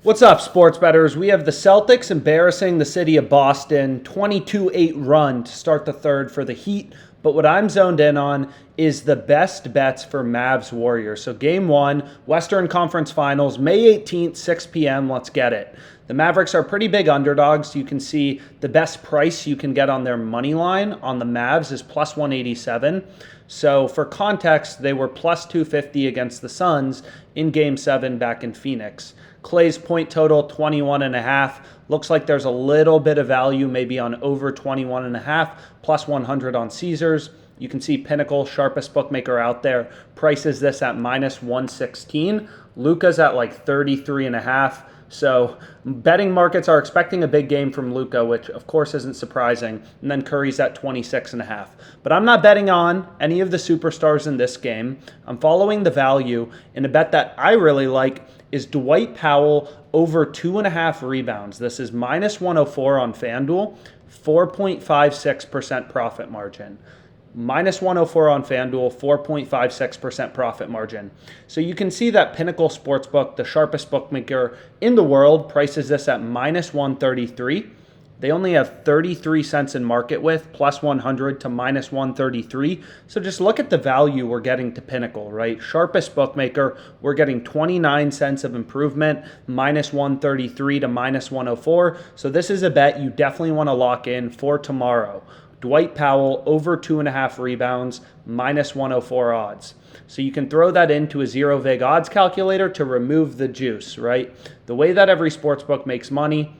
What's up, sports bettors? We have the Celtics embarrassing the city of Boston, 22-8 run to start the third for the Heat. But what I'm zoned in on is the best bets for Mavs Warriors. So game one, Western Conference Finals, May 18th, 6 p.m. Let's get it. The Mavericks are pretty big underdogs. You can see the best price you can get on their money line on the Mavs is plus 187. So for context, they were plus 250 against the Suns in game 7 back in Phoenix. Klay's point total, 21.5. Looks like there's a little bit of value maybe on over 21.5, plus 100 on Caesars. You can see Pinnacle, sharpest bookmaker out there, prices this at minus 116. Luka's at like 33.5. So betting markets are expecting a big game from Luka, which of course isn't surprising. And then Curry's at 26.5. But I'm not betting on any of the superstars in this game. I'm following the value in a bet that I really like is Dwight Powell over 2.5 rebounds. This is minus 104 on FanDuel, 4.56% profit margin. Minus 104 on FanDuel, 4.56% profit margin. So you can see that Pinnacle Sportsbook, the sharpest bookmaker in the world, prices this at minus 133. They only have 33 cents in market with, plus 100 to minus 133. So just look at the value we're getting to Pinnacle, right? Sharpest bookmaker, we're getting 29 cents of improvement, minus 133 to minus 104. So this is a bet you definitely want to lock in for tomorrow. Dwight Powell over 2.5 rebounds, minus 104 odds. So you can throw that into a zero vig odds calculator to remove the juice, right? The way that every sportsbook makes money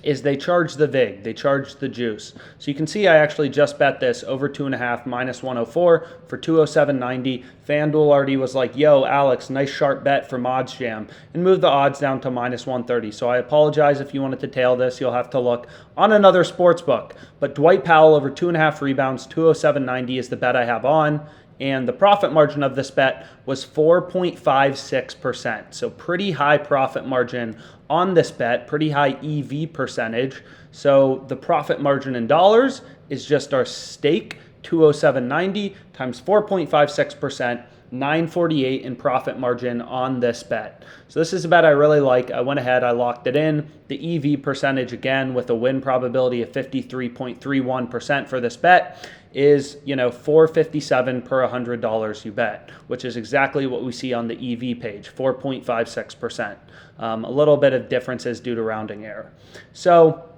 is they charge the vig, they charge the juice. So you can see I actually just bet this over 2.5 minus 104 for 207.90. FanDuel already was like, yo, Alex, nice sharp bet from OddsJam, and moved the odds down to minus 130. So I apologize if you wanted to tail this. You'll have to look on another sportsbook. But Dwight Powell over 2.5 rebounds, 207.90 is the bet I have on. And the profit margin of this bet was 4.56%. So pretty high profit margin on this bet, pretty high EV percentage. So the profit margin in dollars is just our stake, 207.90 times 4.56%, 948 in profit margin on this bet. So this is a bet I really like. I went ahead, I locked it in. The EV percentage, again, with a win probability of 53.31% for this bet is, $457 per $100 you bet, which is exactly what we see on the EV page, 4.56%. A little bit of differences due to rounding error. So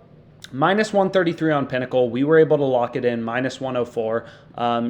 minus 133 on Pinnacle. We were able to lock it in minus 104.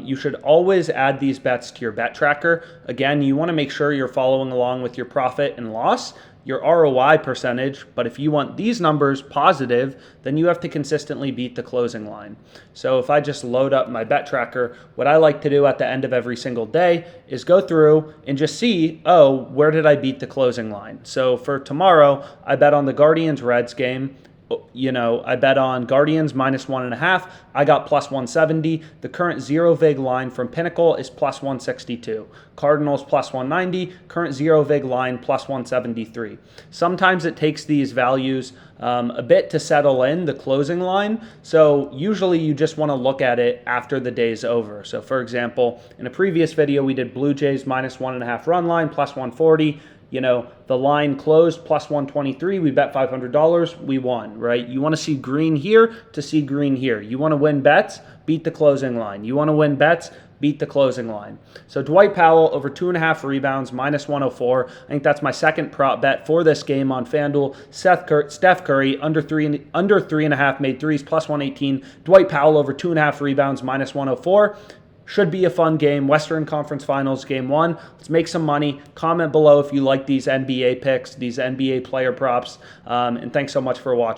You should always add these bets to your bet tracker. Again, you want to make sure you're following along with your profit and loss, your ROI percentage, but if you want these numbers positive, then you have to consistently beat the closing line. So if I just load up my bet tracker, what I like to do at the end of every single day is go through and just see, where did I beat the closing line? So for tomorrow, I bet on the Guardians-Reds game. I bet on Guardians minus 1.5. I got plus 170. The current zero vig line from Pinnacle is plus 162. Cardinals plus 190. Current zero vig line plus 173. Sometimes it takes these values a bit to settle in the closing line. So usually you just want to look at it after the day's over. So for example, in a previous video, we did Blue Jays minus 1.5 run line plus 140. The line closed plus 123. We bet $500. We won, right? You want to see green here to see green here. You want to win bets, beat the closing line. You want to win bets, beat the closing line. So Dwight Powell over 2.5 rebounds, minus 104. I think that's my second prop bet for this game on FanDuel. Steph Curry under 3.5 made threes, plus 118. Dwight Powell over 2.5 rebounds, minus 104. Should be a fun game. Western Conference Finals, game one. Let's make some money. Comment below if you like these NBA picks, these NBA player props. And thanks so much for watching.